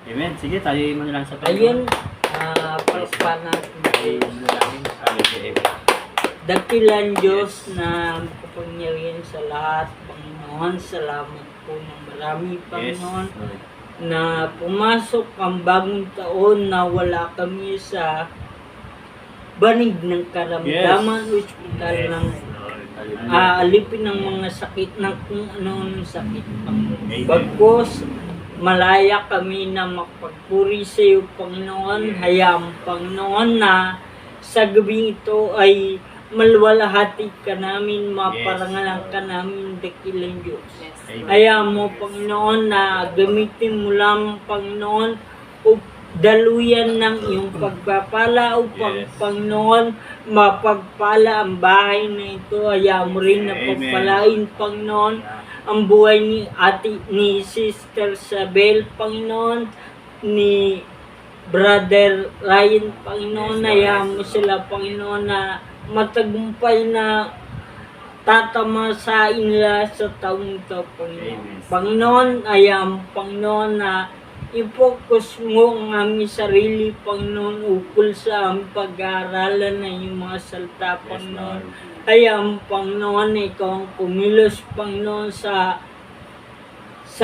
Amen. Sige, tayo muna lang sa Ayun, Panginoon. palakpan natin. Tayo muna lang sa Amen. Dakilang Diyos na makapangyarihan sa lahat, Panginoon, salamat po ng marami, Yes, Panginoon, Lord. na pumasok ang bagong taon na wala kami sa banig ng karamdaman o ospital ng Hallelujah. alipin ng mga sakit ng kung ano sakit, Panginoon. Amen. Bagkus, malaya kami na makapagpuri sa iyo, Panginoon. Hayaan, Panginoon, na sa gabi ito ay malwalhati ka namin, maparangalan ka namin, dakilang Diyos. Amen. Hayaan mo, Panginoon, na gamitin mo lang, Panginoon, o daluyan ng iyong pagpapala upang, Yes. Panginoon, mapagpala ang bahay na ito. Hayaan mo rin na Amen. pagpalain, Panginoon, ang buhay ni Sister Sabel, Panginoon, ni Brother Ryan, Panginoon. Yes, Lord. Hayaan mo sila, Panginoon, na matagumpay na tatamasain nila sa taong ito, Panginoon. Amen. Panginoon, hayaan mo, Panginoon, na i-focus mo ang aming sarili, Panginoon, ukol sa aming pag-aaralan na yung mga salita, Yes, Panginoon. Lord. Hayaan mo, Panginoon, na ikaw ang kumilos, Panginoon, sa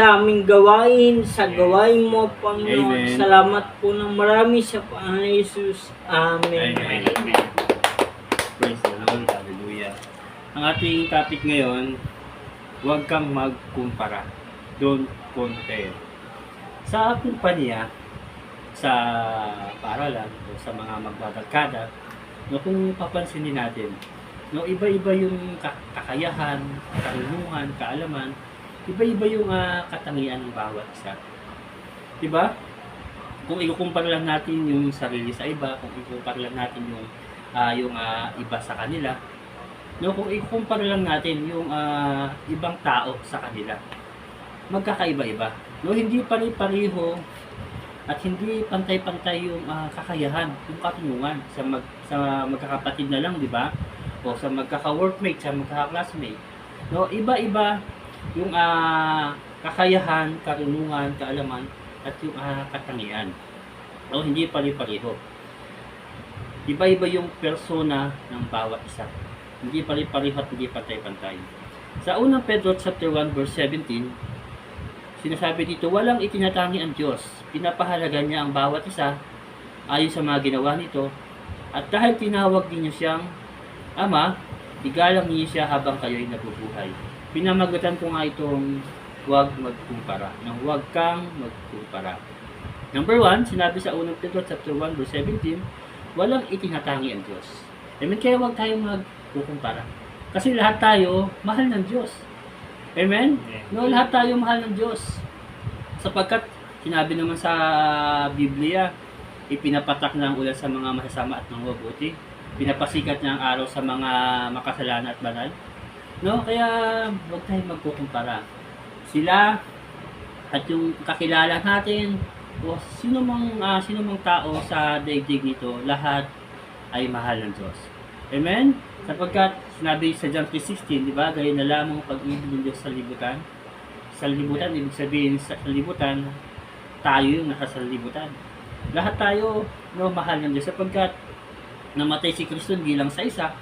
aming gawain, sa Yes. gawain mo, Panginoon. Amen. Salamat po ng marami sa Panginoon Jesus. Amen. Amen. Praise the Lord. Hallelujah. Ang ating topic ngayon, huwag kang magkumpara. Don't compare. Sa kumpanya, sa paaralan, o sa mga magbabarkada, no, kung papansinin natin, no, iba-iba yung kakayahan, karunungan, kaalaman, iba-iba yung katangian ng bawat isa. Diba? Kung ikukumpara lang natin yung sarili sa iba, kung ikukumpara lang natin yung iba sa kanila, no, kung ikukumpara lang natin yung ibang tao sa kanila, magkakaiba-iba. No, hindi pare-pareho at hindi pantay-pantay yung kakayahan, yung katunungan sa magkakapatid na lang, di ba? O sa magkaka-workmate, sa magkaka-classmate. No, iba-iba yung kakayahan, karunungan, kaalaman at yung katangian. No, hindi pare-pareho. Iba-iba yung persona ng bawat isa. Hindi pare-pareho at hindi pantay-pantay. Sa unang Pedro chapter 1 verse 17, sinasabi dito, walang itinatangi ang Diyos. Pinapahalaga niya ang bawat isa ayon sa mga ginawa nito. At dahil tinawag din niyo siyang Ama, igalang niyo siya habang kayo'y nabubuhay. Pinamagatan ko nga itong huwag magkumpara. Nang huwag kang magkumpara. Number 1, sinabi sa unang Pedro chapter 1 verse 17, walang itinatangi ang Diyos. Amen? Kaya huwag tayong magkukumpara. Kasi lahat tayo mahal ng Diyos. Amen? No, lahat tayo mahal ng Diyos. Sapagkat sinabi naman sa Biblia, ipinapatak ng ulan sa mga masasama at mga mabuti. Pinapasikat niya ang araw sa mga makasalanan at banal. No, kaya huwag tayong magkukumpara. Sila at yung kakilala natin o sino mang tao sa daigdig nito, lahat ay mahal ng Diyos. Amen? Sapagkat sinabi sa John 3:16, di ba? Gaya na lamang pag-ibig ng Diyos sa libutan. Sa libutan, ibig sabihin sa libutan, tayo yung nasa libutan. Lahat tayo, no, mahal ng Diyos sapagkat namatay si Kristo hindi lang sa isa,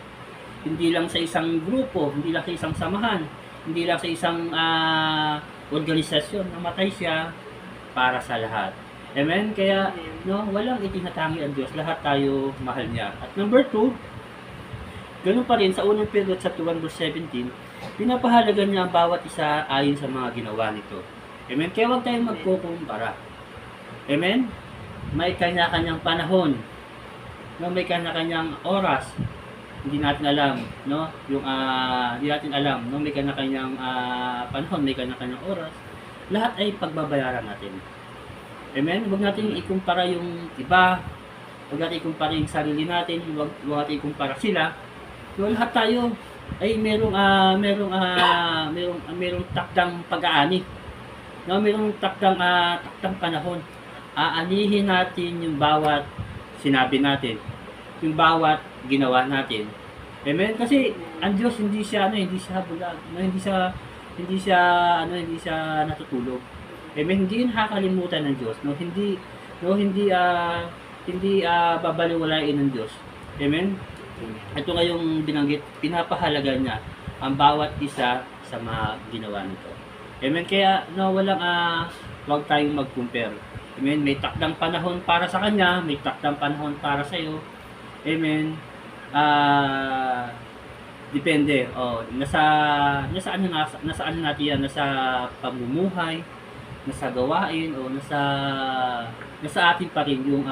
hindi lang sa isang grupo, hindi lang sa isang samahan, hindi lang sa isang organisasyon. Namatay siya para sa lahat. Amen? Kaya, no, walang itinatangi ang Diyos. Lahat tayo mahal niya. At number 2, ganun pa rin sa unang Pedro chapter 1 verse 17, pinapahalagan niya ang bawat isa ayon sa mga ginawa nito. Amen? Kaya huwag tayong magkukumpara. Amen? May kanya-kanyang panahon. No, may kanya-kanyang oras. Hindi natin alam, no? Yung hindi natin alam, no? May kanya-kanyang panahon, may kanya-kanyang oras. Lahat ay pagbabayaran natin. Amen? Huwag natin ikumpara yung iba. Huwag natin ikumpara yung sarili natin. Huwag natin ikumpara sila. No, lahat tayo ay merong takdang pag-aani. No, merong takdang panahon. Aanihin natin yung bawat sinabi natin, yung bawat ginawa natin. Amen? Kasi ang Diyos hindi siya bulag, no? Hindi siya natutulog. Amen. Hindi nakakalimutan ng Diyos, no? Hindi babaliwalain ng Diyos. Amen. Ito nga yung binanggit, pinapahalaga niya ang bawat isa sa mga ginawa nito. Amen. Kaya wag tayong mag-compare. Amen. May takdang panahon para sa kanya, may takdang panahon para sa iyo. Amen. Depende. Nasa ano natin yan, nasa pamumuhay, nasa gawain, o nasa atin pa rin yung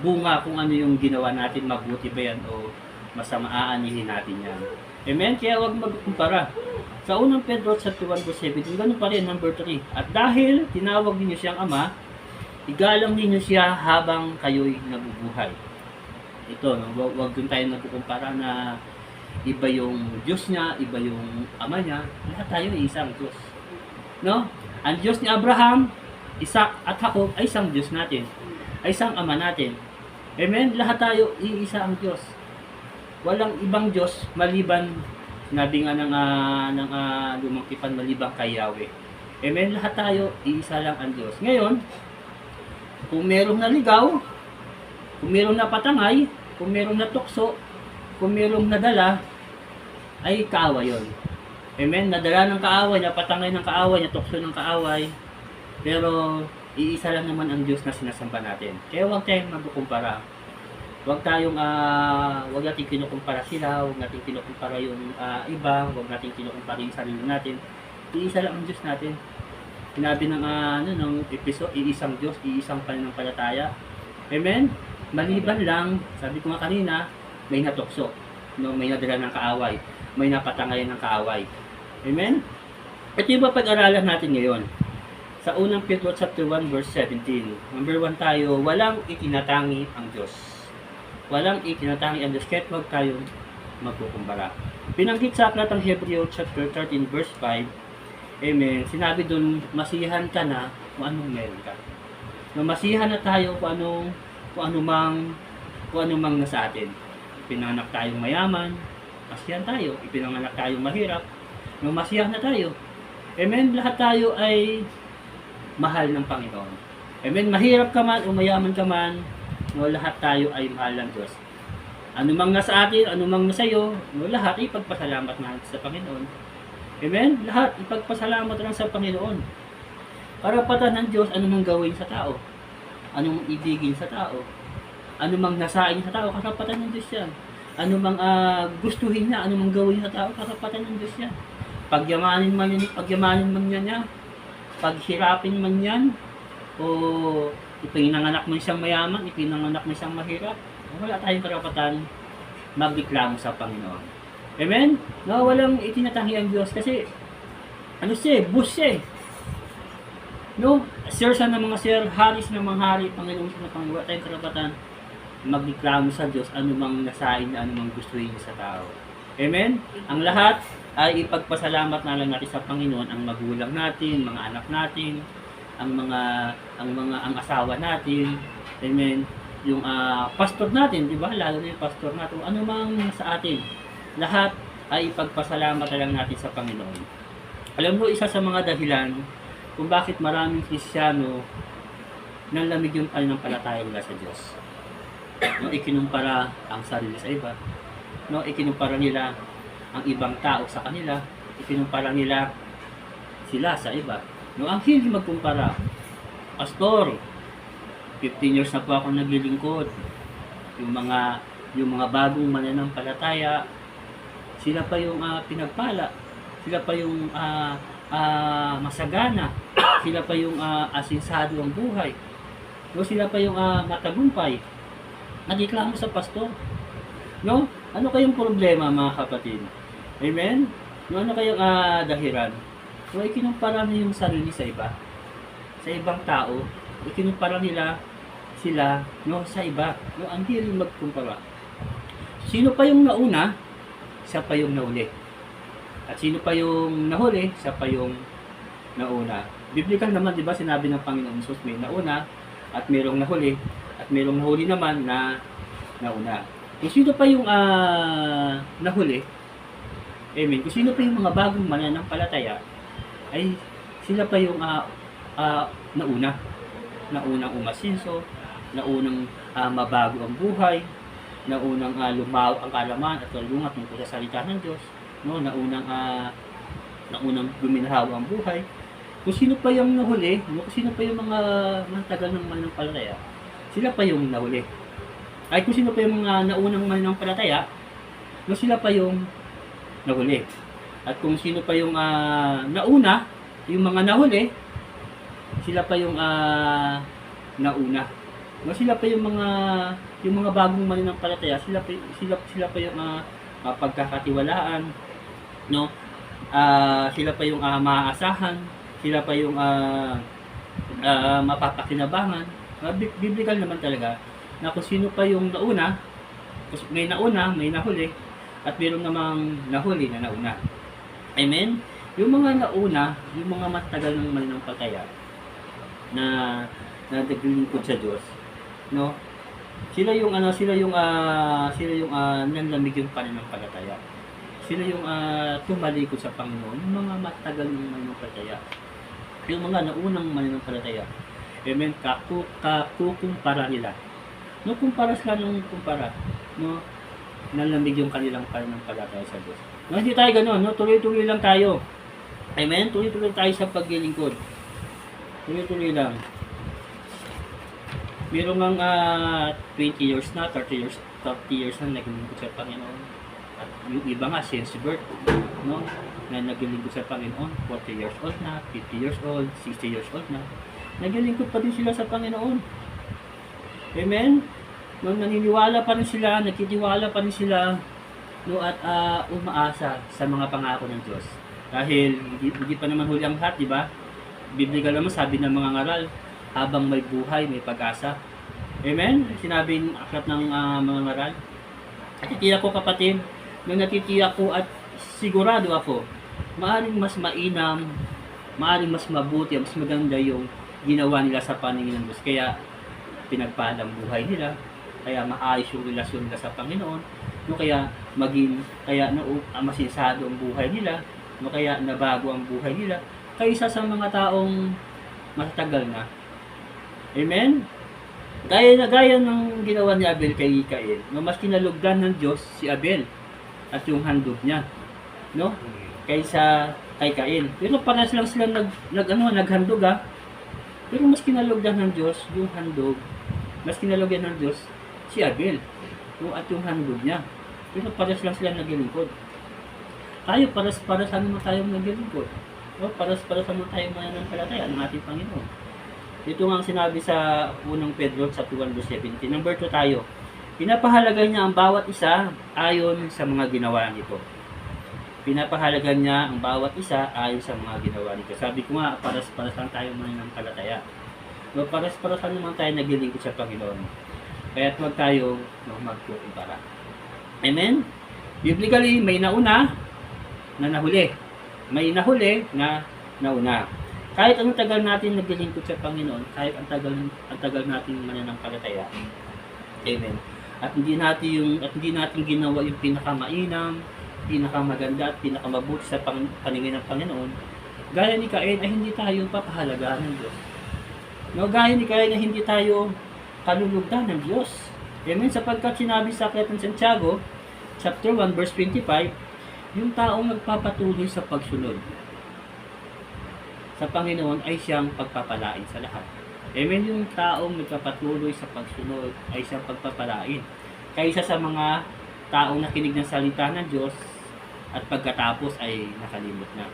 bunga kung ano yung ginawa natin, mabuti ba yan o masama, aanihin natin yan. Amen? Kaya huwag magkumpara. Sa unang Pedro sa 1:17, ganun pa rin, number 3. At dahil tinawag ninyo siyang Ama, igalang ninyo siya habang kayo'y nabubuhay. Ito, no? Huwag dun tayo nagkukumpara na iba yung Diyos niya, iba yung Ama niya. Lahat tayo ay isang Diyos. No? Ang Diyos ni Abraham, Isaac at Jacob ay isang Diyos natin. Ay isang Ama natin. Amen? Lahat tayo iisa ang Diyos. Walang ibang Diyos maliban, sinabi nga ng Lumang Tipan, maliban kay Yahweh. Amen? Lahat tayo iisa lang ang Diyos. Ngayon, kung merong naligaw, kung merong napatangay, kung merong natukso, kung merong nadala, ay kaaway yun. Amen? Nadala ng kaaway, napatangay ng kaaway, natukso ng kaaway. Pero, iisa lang naman ang Diyos na sinasamba natin. Kaya huwag tayong magkukumpara. Huwag natin kinukumpara sila, huwag natin kinukumpara yung iba, huwag natin kinukumpara yung sarili natin. Iisa lang ang Diyos natin. Sinabi ng episode, iisang Diyos, iisang pananampalataya. Amen? Maliban lang, sabi ko nga kanina, may natukso, no? May nadala ng kaaway, may napatangay ng kaaway. Amen? Ito yung pag-aralan natin ngayon. Sa unang Pedro chapter 1 verse 17. Number 1 tayo, walang itinatangi ang Diyos. Walang itinatangi ang Diyos, kahit huwag tayong magkukumpara. Pinanggit sa aklatang Hebreo chapter 13 verse 5, amen, sinabi dun, masiyahan ka na kung anong meron ka. No, masiyahan na tayo kung ano mang nasa atin. Pinanganak tayong mayaman, masiyahan tayo. Ipinanganak tayong mahirap, no, masiyahan na tayo. Amen, lahat tayo ay mahal ng Panginoon. Amen, mahirap ka man o mayaman ka man, no, lahat tayo ay mahal ng Diyos. Ano mang nasa atin, ano mang nasa iyo, no, lahat ipagpasalamat natin sa Panginoon. Amen? Lahat ipagpasalamat lang sa Panginoon. Karapatan ng Diyos, ano mang gawin sa tao, anong ibigin sa tao, ano mang nasain sa tao, karapatan ng Diyos yan. Ano mang gustuhin niya, ano mang gawin sa tao, karapatan ng Diyos yan. Pagyamanin man niya, paghirapin man yan, o ipinanganak mo siyang mayaman, ipinanganak mo siyang mahirap, wala tayong karapatan magreklamo sa Panginoon. Amen? No, walang itinatangi ang Diyos kasi boss siya eh. No, sir sa ng mga sir, haris ng mga hari, Panginoon sa Panginoon, wala tayong karapatan magreklamo sa Diyos ano mang nasain, ano mang gustuhin sa tao. Amen? Ang lahat ay ipagpasalamat na lang natin sa Panginoon, ang magulang natin, mga anak natin, ang asawa natin, amen, yung pastor natin, di ba? Lalo na yung pastor natin, ano mang sa atin, lahat ay ipagpasalamat na lang natin sa Panginoon. Alam mo, isa sa mga dahilan kung bakit maraming Kristiyano nanlamig yung pananampalataya nila sa Diyos. No, ikinumpara ang sarili sa iba. No, ikinumpara nila ang ibang tao sa kanila, ikinumpara nila sila sa iba. No, ang hindi magkumpara. Pastor, 15 years na po ako naglilingkod. Yung mga bagong mananampalataya, sila pa yung pinagpala. Sila pa yung masagana. Sila pa yung asinsado ang buhay. No, sila pa yung matagumpay. Nagreklamo sa pastor. No? Ano kayong problema, mga kapatid? Amen? No, ano kayong dahilan? So, ikinumpara nila yung sarili sa iba. Sa ibang tao, ikinumpara nila sila, no, sa iba. No, hindi rin magkumpara. Sino pa yung nauna, siya pa yung nauli. At sino pa yung nahuli, siya pa yung nauna. Biblikal naman, di ba, sinabi ng Panginoon Jesus, may nauna, at mayroong nahuli, at mayroong nahuli naman na nauna. Kung sino pa yung nahuli, Amen. Kung sino pa yung mga bagong mananampalataya, ay sila pa yung nauna. Naunang umasinso, naunang mabago ang buhay, naunang lumaw ang kalaman at kalungat tungkol sa salita ng Diyos, no? Naunang guminhawa ang buhay. Kung sino pa yung nahuli, no? Kung sino pa yung mga matagal ng mananampalataya, sila pa yung nahuli. Ay kung sino pa yung mga naunang mananampalataya, no? Sila pa yung nahuli. At kung sino pa yung nauna, yung mga nahuli, sila pa yung nauna. No, sila pa yung mga bagong mananampalataya, sila pa yung pagkakatiwalaan, no? Sila pa yung maaasahan, sila pa yung mapapakinabangan. Biblical naman talaga na kung sino pa yung nauna, may nauna, may nahuli, at mayroon namang nahuli na nauna. Amen? Yung mga nauna, yung mga matagal ng mananampalataya na naglilingkod sa Diyos, no? Sila yung nanlamig yung pananampalataya. Sila yung tumalikod sa Panginoon, yung mga matagal ng mananampalataya. Yung mga naunang mananampalataya. Amen? Kakukumpara nila. No, kumpara sila ng kumpara, no? Nanlamig yung kanilang pananampalataya sa Diyos. No, hindi tayo gano'n, no? Tuloy-tuloy lang tayo. Amen? Tuloy-tuloy tayo sa paglilingkod. Tuloy-tuloy lang. Meron ngang 20 years na, 30 years na naglilingkod sa Panginoon. At yung iba nga, since birth, no? Na naglilingkod sa Panginoon, 40 years old na, 50 years old, 60 years old na. Naglilingkod pa din sila sa Panginoon. Amen? No, naniniwala pa rin sila, nagtitiwala pa rin sila, no, at umaasa sa mga pangako ng Diyos. Dahil hindi pa naman huli ang lahat, di ba? Biblical naman, sabi ng mga ngaral, habang may buhay, may pag-asa. Amen? Sinabi ng aklat ng mga ngaral. At titiyak ko, kapatid, nung natitiyak ko at sigurado ako, maaaring mas mainam, maaaring mas mabuti, mas maganda yung ginawa nila sa paningin ng Diyos. Kaya pinagpala ang buhay nila, kaya maayos yung relasyon nila sa Panginoon, no, kaya masinsado ang buhay nila, no, kaya nabago ang buhay nila, kaysa sa mga taong matatagal na. Amen? Gaya ng ginawa ni Abel kay Cain, no, mas kinalugdan ng Diyos si Abel at yung handog niya, no, kaysa kay Cain. Pero parehas lang sila naghandog, pero mas kinalugdan ng Diyos yung handog, mas kinalugdan ng Diyos si Abel, no, at yung handog niya. Pero parehas lang sila naglilingkod. Tayo, paras naman tayong naglilingkod. No, paras naman tayong mananampalataya ng ating Panginoon. Ito nga ang sinabi sa unang Pedro sa 1:17. Number 2 tayo. Pinapahalaga niya ang bawat isa ayon sa mga ginawa nito. Pinapahalaga niya ang bawat isa ayon sa mga ginawa nito. Sabi ko nga, paras lang tayong mananampalataya. No, paras naman tayo naglilingkod sa Panginoon. Kaya huwag tayo magkukumpara. Amen? Biblically, may nauna na nahuli. May nahuli na nauna. Kahit anong tagal natin naglilingkod sa Panginoon, kahit ang tagal natin mananampalataya. Amen. At hindi natin ginawa yung pinakamainam, pinakamaganda at pinakamabuti sa paningin ng Panginoon. Gaya ni Cain ay hindi tayo papahalagahan ng Diyos. No, gaya ni Cain ay hindi tayo kalulugdan ng Diyos. Amen. Sapagkat sinabi sa aklat ng Santiago, chapter 1, verse 25, yung taong nagpapatuloy sa pagsunod sa Panginoon ay siyang pagpapalain sa lahat. Amen. Yung taong nagpapatuloy sa pagsunod ay siyang pagpapalain. Kaysa sa mga taong nakinig ng salita ng Diyos at pagkatapos ay nakalimot na.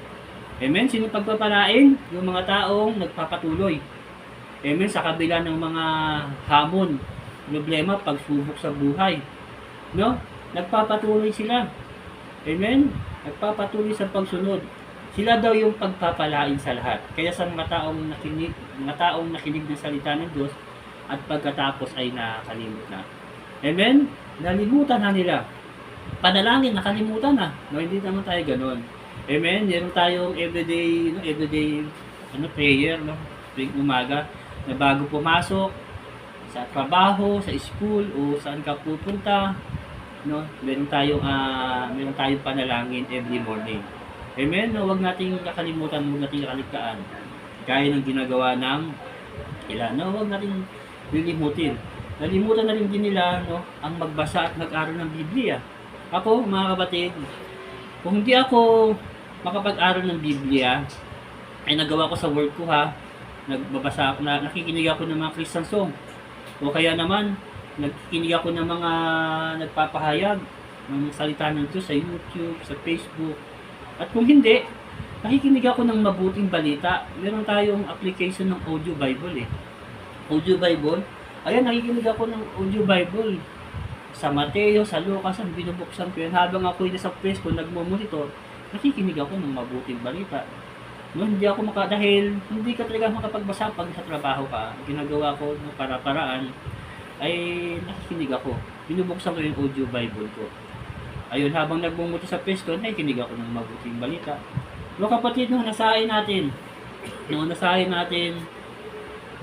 Amen. Sino pagpapalain? Yung mga taong nagpapatuloy. Amen. Sa kabila ng mga hamon, problema, pagsubok sa buhay. No? Nagpapatuloy sila. Amen. Nagpapatuloy sa pagsunod. Sila daw yung pagpapalain sa lahat. Kaya sa mga taong nakinig ng salita ng Diyos at pagkatapos ay nakalimot na. Amen? Nalimutan na nila. Panalangin, nakalimutan na. No, hindi naman tayo ganoon. Amen? Meron tayong everyday prayer, no? Tuwing umaga, na bago pumasok sa trabaho, sa school, o saan ka pupunta, no? Meron tayong panalangin every morning. Amen. No, wag nating kakalimutan, wag nating kakaligtaan. Gaya ng ginagawa ng ilan, no? Wag nating lilimutin. Nalimutan na rin din nila, no, ang magbasa at mag-aral ng Biblia. Ako, mga kapatid, kung hindi ako makapag-aral ng Biblia, ay nagawa ko sa work ko ha, nagbabasa ako nakikinig ako ng mga Christian song. O kaya naman, nakikinig ako ng mga nagpapahayag ng salita ng Diyos sa YouTube, sa Facebook. At kung hindi, nakikinig ako ng mabuting balita. Meron tayong application ng Audio Bible Audio Bible. Ayan, nakikinig ako ng Audio Bible. Sa Mateo, sa Lucas, ang binubuksan ko yan. Habang ako nasa Facebook, nagmumonitor, nakikinig ako ng mabuting balita. No, hindi ako dahil hindi ka talaga makapagbasa pag sa trabaho ka. Ginagawa ko ng para-paraan ay nakikinig ako. Binubuksan ko yung Audio Bible ko. Ayun, habang nagmumuti sa Facebook, nakikinig ako ng mabuting balita. No, kapatid, nasahin natin,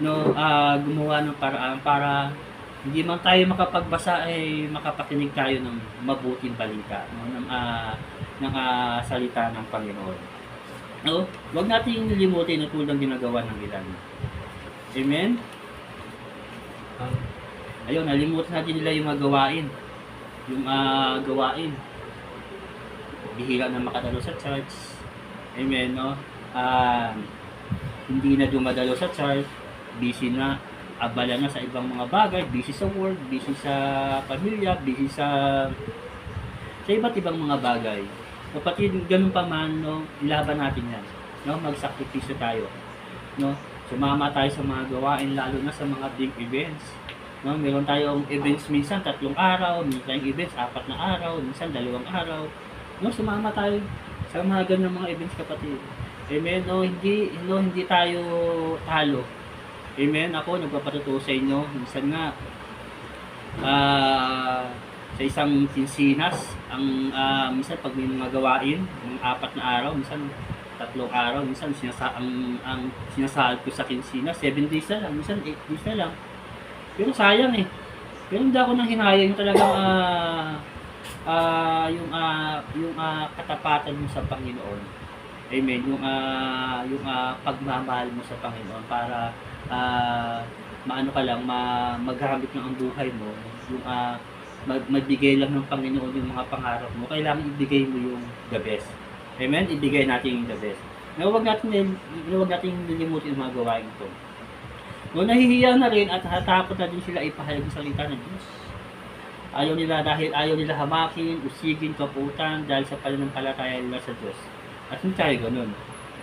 gumawa ng paraan para hindi man tayo makapagbasa ay makapakinig tayo ng mabuting balita, no, ng salita ng Panginoon. No, wag nating lilimutin ang tulad ng ginagawa ng ilan. Amen. Ayun, nalimutan natin nila yung mga gawain. Bihira na makadalo sa church. Amen, no? Hindi na dumadalo sa church, busy na, abala na sa ibang mga bagay, busy sa work, busy sa pamilya, busy sa iba't ibang mga bagay. Kapatid, ganun pa man, no, ilaban natin yan. No? Magsakripisyo tayo. No? Sumama tayo sa mga gawain, lalo na sa mga big events. No? Meron tayong events minsan 3 araw, minsan tayong events 4 na araw, minsan 2 araw. No? Sumama tayo sa mga ganung mga events, kapatid. Amen. No, hindi tayo talo. Amen. Ako nagpapatuto sa inyo. Minsan nga sa isang kinsinas, minsan pag may mga gawain, ng 4 na araw, minsan 3 araw, minsan ang sinasahal ko sa kinsinas, 7 days na lang, minsan 8 days na lang. Pero sayang Pero hindi ako nang hinaya yung talagang yung katapatan mo sa Panginoon. Amen. Yung pagmamahal mo sa Panginoon para maghamit ng ang buhay mo, yung magbigay lang ng Panginoon yung mga pangarap mo. Kailangan ibigay mo yung the best. Amen. Ibigay natin yung the best. Huwag natin lilimutin yung mga gawain ito. No, nahihiya na rin at hatakot na din sila ipahayag ang salita ng Diyos. Ayaw nila hamakin, usigin, kaputan dahil sa pananampalataya nila sa Diyos. At hindi tayo ganun.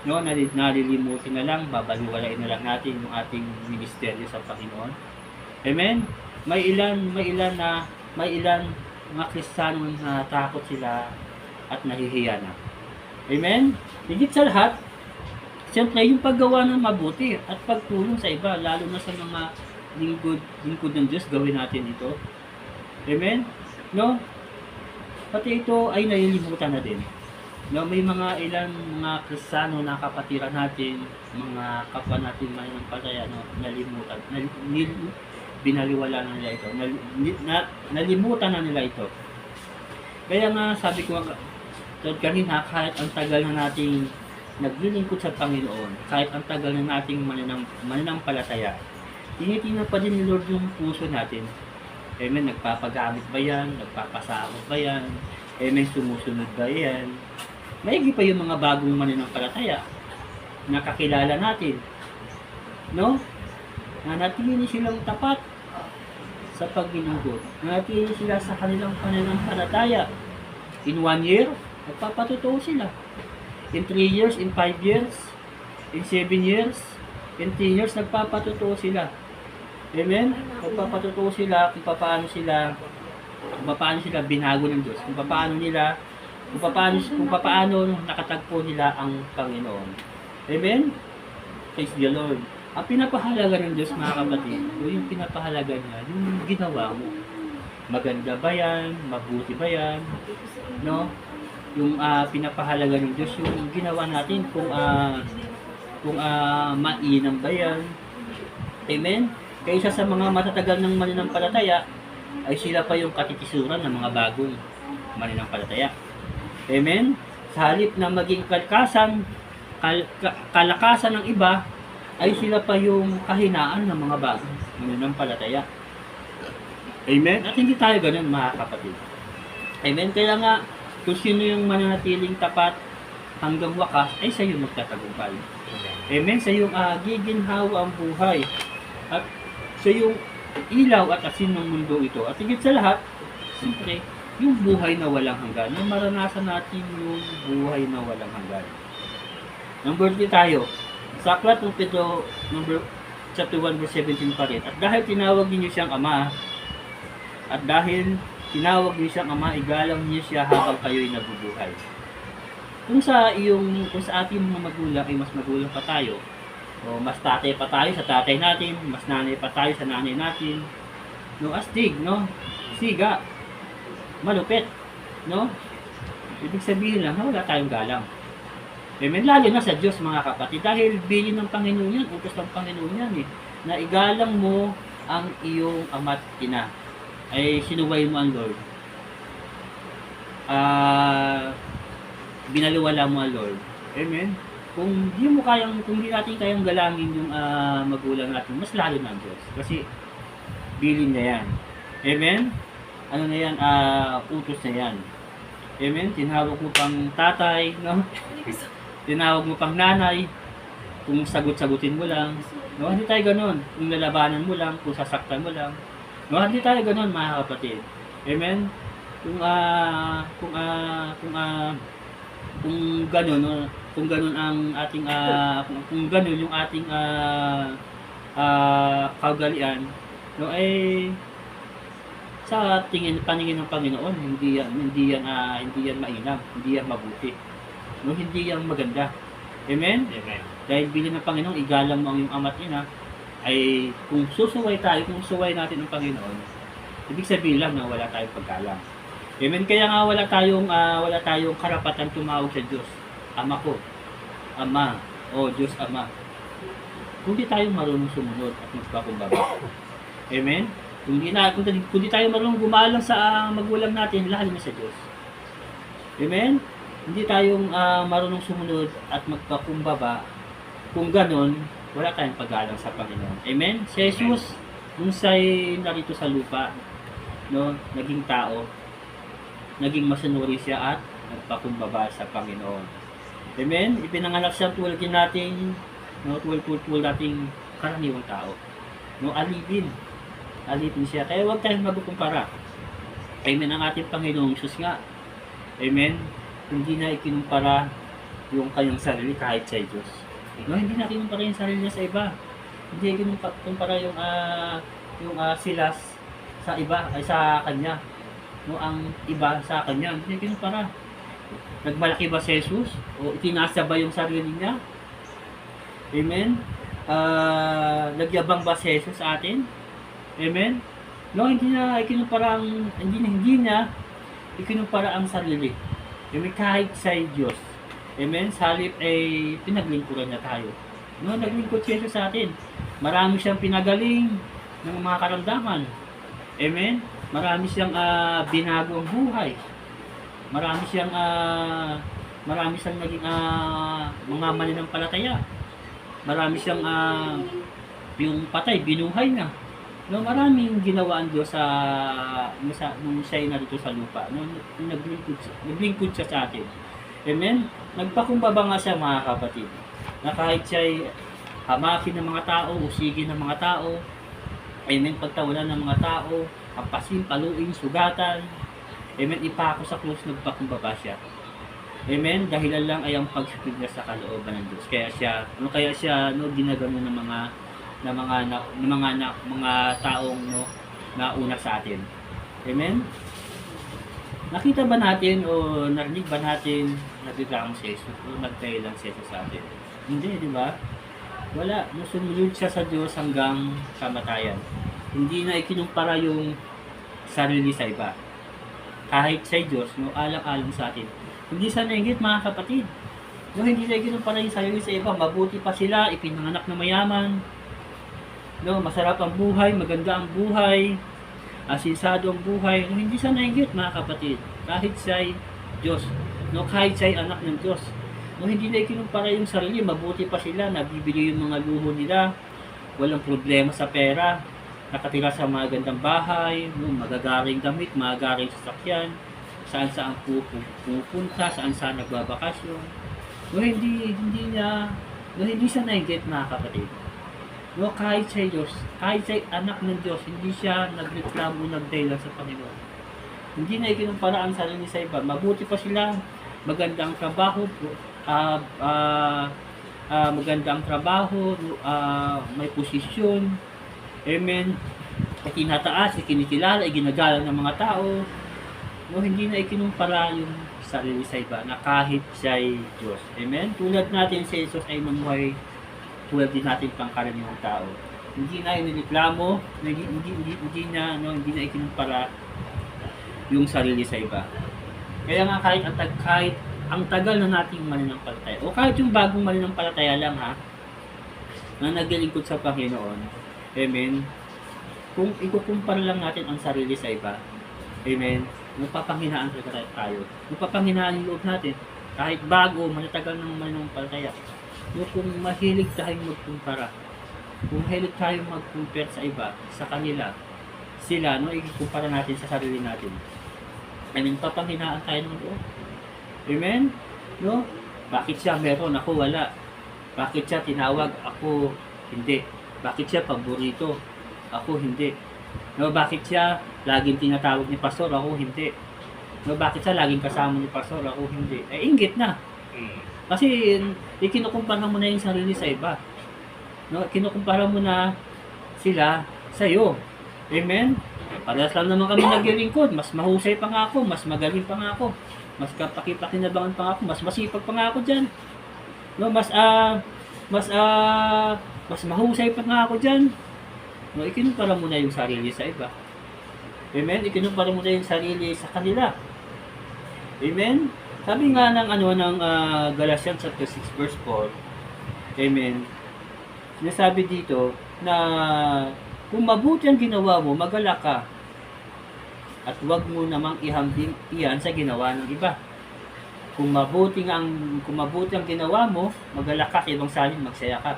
No, nalilimutin na lang, babaliwalain na lang natin yung ating ministeryo sa Panginoon. Amen? May ilan mga Kristiyano na takot sila at nahihiya na. Amen? Higit sa lahat, siyempre yung paggawa ng mabuti at pagtulong sa iba, lalo na sa mga lingkod ng Diyos, gawin natin ito. Amen? No? Pati ito ay nalilimutan na din. No, may ilang mga Kristiyano na kapatiran natin, mga kapwa natin mananampalataya, no, binaliwala na nila ito. Nalimutan na nila ito. Kaya nga sabi ko kanina, kahit ang tagal na nating naglilingkod sa Panginoon, kahit ang tagal na nating mananampalataya, tinitingnan pa din ni Lord yung puso natin. Amen, nagpapagamit ba yan? Nagpapasakot ba yan? Amen, sumusunod ba yan? Maigi pa yung mga bagong mananampalataya na kakilala natin. No? Nanatili silang tapat sa paglilingkod. Nanatili sila sa kanilang pananampalataya. In 1 year, nagpapatutuo sila. In 3 years, in 5 years, in 7 years, in 10 years, nagpapatutuo sila. Amen? Nagpapatutuo sila kung paano sila binago ng Diyos. Kung paano nakatagpo nila ang Panginoon. Amen? Praise the Lord. Ang pinapahalaga ng Diyos, mga kapatid, yung pinapahalaga niya, yung ginawa mo. Maganda ba yan? Mabuti ba yan? No? Yung pinapahalaga ng Diyos, yung ginawa natin, kung mainam ba yan? Amen? Kaya isa sa mga matatagal ng mananampalataya, ay sila pa yung katitisuran ng mga bagong mananampalataya. Amen? Sa halip na maging kalakasan ng iba, ay sila pa yung kahinaan ng mga bagong mananampalataya. Amen? At hindi tayo ganun, mga kapatid. Amen? Kaya nga, kung sino yung mananatiling tapat hanggang wakas, ay sa iyo magtatagumpay. Amen? Sa iyong giginhawa ang buhay. At sa iyong ilaw at asin ng mundo ito. At higit sa lahat, siyempre, yung buhay na walang hanggan. Yung maranasan natin yung buhay na walang hanggan. Number 3 tayo. Sa aklat ng Pedro, chapter 1, verse 17 pa rin. At dahil tinawag niyo siyang Ama, igalang niyo siya habang kayo'y nabubuhay. Kung sa ating mga magulang ay mas magulang pa tayo, o mas tatay pa tayo sa tatay natin, mas nanay pa tayo sa nanay natin, no, astig, no, siga, malupit, no, ibig sabihin lang, wala tayong galang. Amen, lalo na sa Diyos, mga kapatid, dahil bilin ng Panginoon yan, utos ng Panginoon yan, na igalang mo ang iyong ama't ina, ay sinuway mo ang Lord, binaliwala mo ang Lord. Amen. Kung di natin kayang galangin yung magulang natin, mas lalo na ang Diyos. Kasi bilin na yan. Amen. Ano na yan, utos na yan. Amen. Tinawag mo pang tatay, no? Tinawag mo pang nanay. Kung sagot-sagutin mo lang. No, hindi tayo ganun. Kung lalabanan mo lang, kung sasaktan mo lang. No, hindi tayo ganun, mga kapatid. Amen. Kung ganun, no? Kung ganun ang ating kung ganun yung ating kaugalian, no, ay sa paningin ng Panginoon, hindi yan mainam, hindi yan mabuti, no, hindi yan maganda. Amen. Amen. Dahil bilin ng Panginoon, igalang mo ang iyong ama't ina, ay kung susuway natin ang Panginoon, ibig sabihin lang na wala tayong paggalang. Amen. Kaya nga wala tayong karapatan tumawag sa Diyos, Ama ko, Ama, o Diyos Ama. Kung di tayo marunong sumunod at magpakumbaba. Amen. Kung di tayo marunong gumalang sa magulang natin, lalo na sa Diyos. Amen. Hindi tayong marunong sumunod at magpakumbaba. Kung ganon, wala tayong paggalang sa Panginoon. Amen. Si Jesus, nung siya'y narito sa lupa, no, naging tao, naging masunuri siya at nagpakumbaba sa Panginoon. Amen? Ipinanganak siya tulad din natin, no, tulad nating karaniwang tao. No, alipin siya. Kaya huwag tayong magkukumpara. Amen? Ang ating Panginoong Jesus nga. Amen? Hindi na ikinumpara yung kanyang sarili kahit sa Diyos. No, hindi na ikinumpara yung sarili niya sa iba. Hindi ikinumpara yung silas sa iba ay sa kanya. No, ang iba sa kanya, hindi kinumpara. Nagmalaki ba si Jesus? O itinasa ba yung sarili niya? Amen? Nagyabang ba si Jesus sa atin? Amen? No, hindi niya ikinumpara ang sarili. Amen? Kahit sa Diyos. Amen? Sa halip ay pinaglingkuran niya tayo. No, naglingkod si Jesus sa atin. Marami siyang pinagaling ng mga karamdaman. Amen? Marami siyang binago ang buhay. Marami siyang naging mga mananampalataya. Marami siyang yung patay, binuhay na. No, maraming ginawa ang Diyos nung siya'y narito sa lupa. No, naglingkod siya sa atin. Amen? Nagpakumbaba nga siya, mga kapatid. Na kahit siya'y hamakin ng mga tao, usigin ng mga tao, amen, pagtawanan ng mga tao, kapasin, paluin, sugatan, amen, ipako sa krus, nagpakumbaba siya. Amen, dahilan lang ay ang pagsipid niya sa kalooban ng Diyos. Kaya siya ginagano ng mga taong nauna sa atin. Amen. Nakita ba natin o narinig ba natin nagreklamo si Jesus o nagtayo lang si Jesus sa atin? Hindi, di ba? Wala. Sumunod siya sa Diyos hanggang kamatayan. Hindi na ikinumpara yung sarili sa iba. Kahit sa Diyos, alang-alang sa atin. Hindi sa nainggit, mga kapatid. Hindi na ikinumpara yung sarili sa iba. Mabuti pa sila, ipinanganak na mayaman. Masarap ang buhay, maganda ang buhay. Asinsado ang buhay, no, hindi siya nainggit mga kapatid. Kahit siya'y Diyos, no, kahit siya'y anak ng Diyos. No, hindi na ikinumpara yung sarili, mabuti pa sila, nabibili yung mga luho nila, walang problema sa pera, nakatira sa magandang bahay, no, magagaring damit, magagaring sasakyan, saan pupunta, saan nagbabakasyon. No, hindi siya nainggit mga kapatid. No, kahit siya Diyos, kahit siya anak ng Diyos, hindi siya nagreklamo, nagdahilan sa Panginoon. Hindi na ikinumpara ang sarili sa iba. Mabuti pa sila, magandang trabaho, magandang trabaho, may posisyon, amen, itinataas, ikinikilala, iginagalang ng mga tao. No, hindi na ikinumpara yung sarili sa iba na kahit siya'y Diyos. Amen? Tulad natin si Jesus ay mamuhay tulad din natin pangkaraniwang tao. Hindi na inireklamo, hindi na ikinumpara yung sarili sa iba. Kaya nga kahit ang tagal na nating mananampalataya, o kahit yung bagong mananampalataya lang ha, na naglilingkod sa Panginoon, amen, kung ikukumpara lang natin ang sarili sa iba, amen, napapanghinaan tayo. Napapanghinaan yung loob natin. Kahit bago, manatagal ng mananampalataya. Kung mahilig tayong magkumpara, kung mahilig tayong mag-compare sa iba, sa kanila, sila, no, ikukumpara natin sa sarili natin. Amen, papanghinaan tayo ng loob. Amen? No? Bakit siya meron, ako wala? Bakit siya tinawag, ako hindi? Bakit siya paborito, ako hindi? No, bakit siya laging tinatawag ni pastor, ako hindi? No, bakit siya laging kasama ni pastor, ako hindi? Inggit na. Kasi ikinukumpara mo na yung sarili sa iba. No, kinukumpara mo na sila sa iyo. Amen? Parehas lang naman kami naglilingkod. Mas mahusay pa nga ako, mas magaling pa nga ako. Mas kapakinabangan pa nga ako, mas masipag pa nga ako diyan. No, mas mahusay pa nga ako diyan. No, ikinumpara mo na yung sarili sa iba. Amen? Ikinumpara mo na yung sarili sa kanila. Amen? Sabi nga ng Galatians chapter 6 verse 4, amen, sinasabi dito na kung mabuti ang ginawa mo, magalak ka at huwag mo namang ihambing iyan sa ginawa ng iba. Kung mabuti ang ginawa mo, magalak ka, ibang salin, magsaya ka.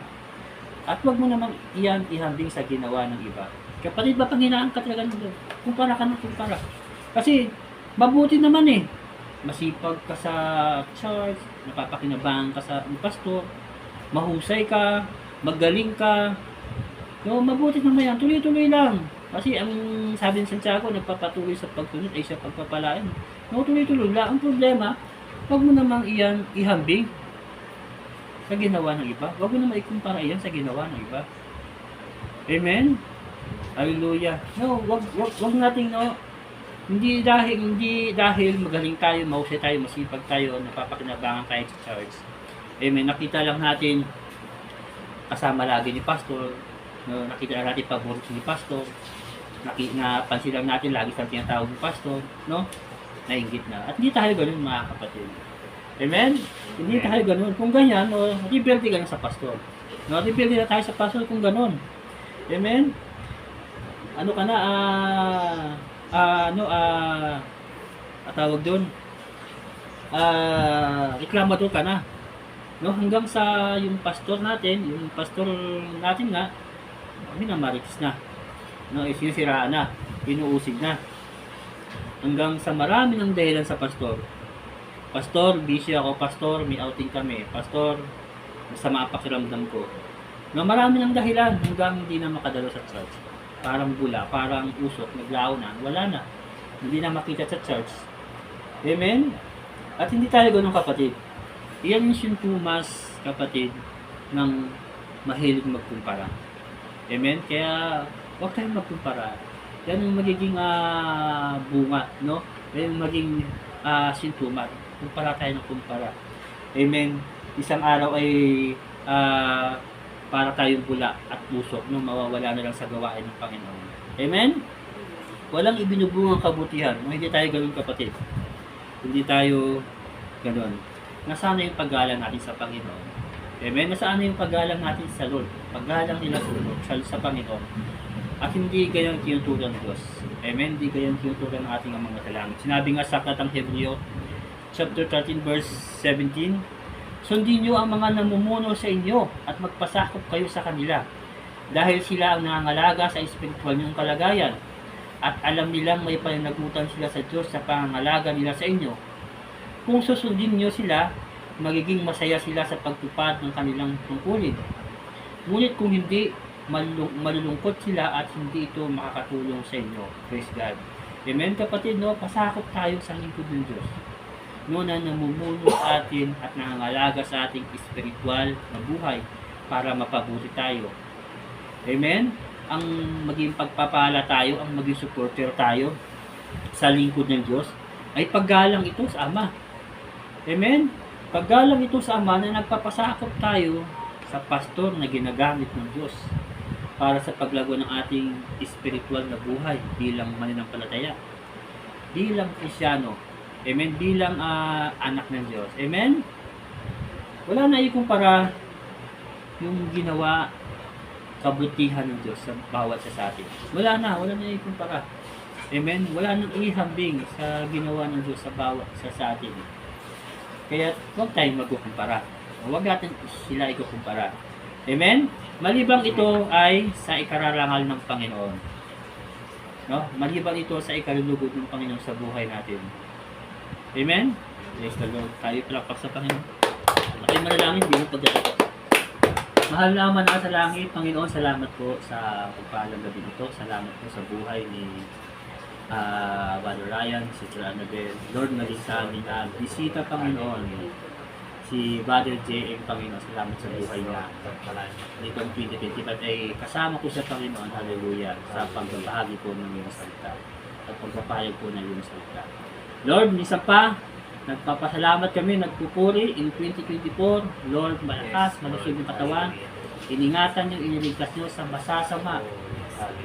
At huwag mo namang iyan ihambing sa ginawa ng iba. Kapatid, ba panghinaan ka talaga nito? Kumpara ka ng kumpara. Kasi mabuti naman eh. Masipag ka sa church, napapakinabangan ka sa pastor, mahusay ka, magaling ka. No, mabuti naman yan, tuloy-tuloy lang. Kasi ang sabi ng Santiago, nagpapatuloy sa pagsunod ay siya pagpapalain. No, tuloy-tuloy lang. Ang problema, huwag mo namang iyan ihambing sa ginawa ng iba. Huwag mo namang ikumpara iyan sa ginawa ng iba. Amen? Hallelujah. No, wag nating hindi dahil magaling tayo, mahusay tayo, masipag tayo, napapakinabangan tayo sa church. Amen. Nakita lang natin kasama lagi ni pastor, no, nakita lang natin paborito ni pastor, napansin lang natin lagi sa tinatawag ni pastor, no? Nainggit na. At hindi tayo ganoon mga kapatid. Amen? Hindi tayo ganoon. Kung ganyan, rebelde ka na sa pastor. No, rebelde na tayo sa pastor kung ganoon. Amen? Ano ka na, tawag doon, reklamador ka na. No, hanggang sa yung pastor natin nga, minamarites na. No, sinisiraan na, inuusig na. Hanggang sa marami ng dahilan sa pastor. Pastor, busy ako. Pastor, may outing kami. Pastor, masama ang pakiramdam ko. No, marami ng dahilan hanggang hindi na makadalo sa church. Parang bula, parang usok, naglaho na, wala na. Hindi na makita sa church. Amen? At hindi tayo ganun kapatid. Iyan yung sintomas, kapatid, ng mahilig magkumpara. Amen? Kaya, huwag tayong magkumpara. Yan yung magiging bunga, no? Yan yung magiging sintomas. Kumpara tayo ng kumpara. Amen? Isang araw ay para tayong bula at pusok, no? Mawawala na lang sa gawain ng Panginoon. Amen? Walang ibinubungang kabutihan. No? Hindi tayo ganun kapatid. Hindi tayo ganun. Nasaan na yung paggalang natin sa Panginoon? Amen? Nasaan na yung paggalang natin sa Lord? Paggalang nila sa Panginoon. At hindi ganyan tinuturo ng Diyos. Amen. Di kayang tinuturuan ng ating mga sa langit. Sinabi nga sa Aklatang Hebreo, chapter 13, verse 17, sundin niyo ang mga namumuno sa inyo at magpasakop kayo sa kanila dahil sila ang nangangalaga sa espiritual niyong kalagayan at alam nilang may pananagutan sila sa Diyos sa pangangalaga nila sa inyo. Kung susundin niyo sila, magiging masaya sila sa pagtupad ng kanilang tungkulin. Ngunit kung hindi, malulungkot sila at hindi ito makakatulong sa inyo. Praise God. Amen kapatid, no? Pasakop tayo sa lingkod ng Diyos. No, na namumuno sa atin at nangangalaga sa ating espiritual na buhay para mapabuti tayo. Amen? Ang maging pagpapala tayo, ang maging supporter tayo sa lingkod ng Diyos ay paggalang ito sa Ama. Amen? Paggalang ito sa Ama na nagpapasakop tayo sa pastor na ginagamit ng Diyos para sa paglago ng ating espiritual na buhay bilang mananampalataya, bilang Kristyano. Amen? Bilang anak ng Diyos. Amen? Wala na ikumpara yung ginawa kabutihan ng Diyos sa bawat sa atin. Wala na ikumpara. Amen? Wala nang ihambing sa ginawa ng Diyos sa bawat sa atin. Kaya huwag tayong magkukumpara. Huwag natin sila ikukumpara. Amen? Malibang ito ay sa ikararangal ng Panginoon. No? Malibang ito sa ikalulugod ng Panginoon sa buhay natin. Amen? Praise the Lord. Tayo palakpak sa Panginoon. Tayo manalangin, bilang pagdating. Mahal na Ama na sa langit, Panginoon, salamat po sa pagpalang gabi ito. Salamat po sa buhay ni Brother Ryan, Sister Annabel. Lord, maging sa amin na bisita, Panginoon. Si Brother J.M. Panginoon, salamat sa buhay niya. Itong 2025 ay kasama ko sa Panginoon, hallelujah, sa pagbabahagi po ng iyong salita at pagpapayag po ng iyong salita. Lord, minsan pa, nagpapasalamat kami, nagpupuri in 2024. Lord, malakas, malusog yung katawan. Iningatan niyo, iniligtas niyo sa masasama.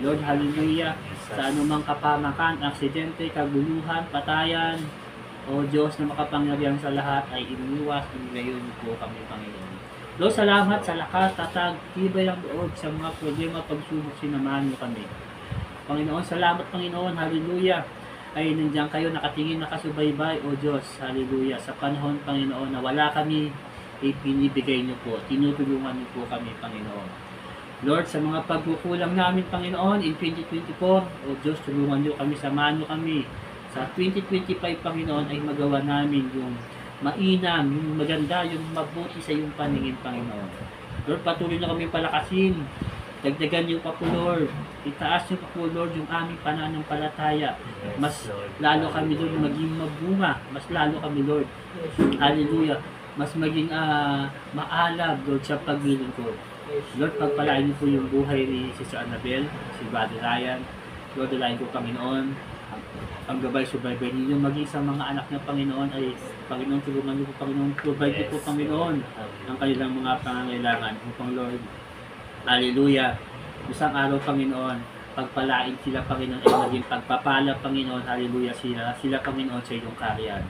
Lord, hallelujah, sa anumang kapamakan, aksidente, kaguluhan, patayan, o Diyos na makapangyarihan sa lahat ay iniwas, inilayon po kami, Panginoon. Lord, salamat sa lakas, tatag, tibay ang loob sa mga problema, pagsubok, sinamahan niyo kami. Panginoon, salamat, Panginoon, hallelujah, ay nandiyan kayo, nakatingin, nakasubaybay, O Diyos, hallelujah, sa panahon, Panginoon, na wala kami, ay pinibigay niyo po, tinutulungan niyo po kami, Panginoon. Lord, sa mga pagkukulang namin, Panginoon, in 2024, O Diyos, tulungan niyo kami, samahan niyo kami. Sa 2025, Panginoon, ay magawa namin yung mainam, yung maganda, yung mabuti sa iyong paningin, Panginoon. Lord, patuloy na kami palakasin. Dagdagan niyo pa po, Lord. Itaas niyo pa po, Lord, yung aming pananampalataya. Mas lalo kami, Lord, maging mabunga. Mas lalo kami, Lord. Hallelujah. Mas maging maalab, Lord, sa pagbiling ko. Lord, pagpalain niyo po yung buhay ni Sister Annabel, si Brother Ryan. Lord, dalayan ko, Panginoon. Ang gabay, subaybay ninyo, maging sa mga anak ng Panginoon ay, Panginoon, tulungan niyo po, Panginoon. Provide niyo po, Panginoon, ang kanilang mga pangangailangan. Upang, Lord, hallelujah. Isang araw, Panginoon, pagpalain sila, Panginoon, ay maging pagpapala, Panginoon, hallelujah, sila, Panginoon, sa iyong kariyan.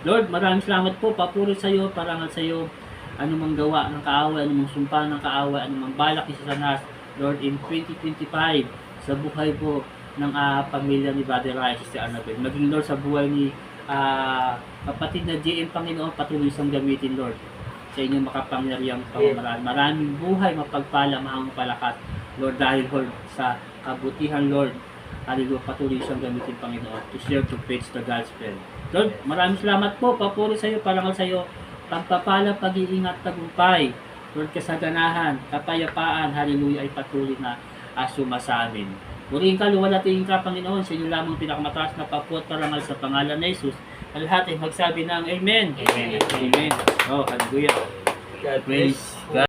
Lord, maraming salamat po, papuri sa iyo, parangal sa iyo, anumang gawa ng kaaway, anumang sumpa ng kaaway, anumang balak ni Satanas, Lord, in 2025, sa buhay po ng pamilya ni Brother Ryan, Sister Annabel, maging, Lord, sa buhay ni kapatid na JM, Panginoon, patuloy siyang gamitin, Lord, sa inyong makapangyarihang pamamaraan. Maraming buhay, mapagpala, mahang palakas, Lord, dahil, Lord, sa kabutihan, Lord, hallelujah, patuloy siyang gamitin, Panginoon, to share, to preach the gospel. Lord, maraming salamat po, papuri sa iyo, parangal sa iyo, pagpapala, pag-iingat, tagumpay, Lord, kasaganahan, kapayapaan, hallelujah, ay patuloy na asuma sa amin. Muriin ka, luwalatiin ka, Panginoon, sa inyo lamang pinakamataas na papuot, parangal sa pangalan na Jesus. Ang lahat ay magsabi ng Amen. Amen. Amen. Oh, hallelujah. God Praise bless. God.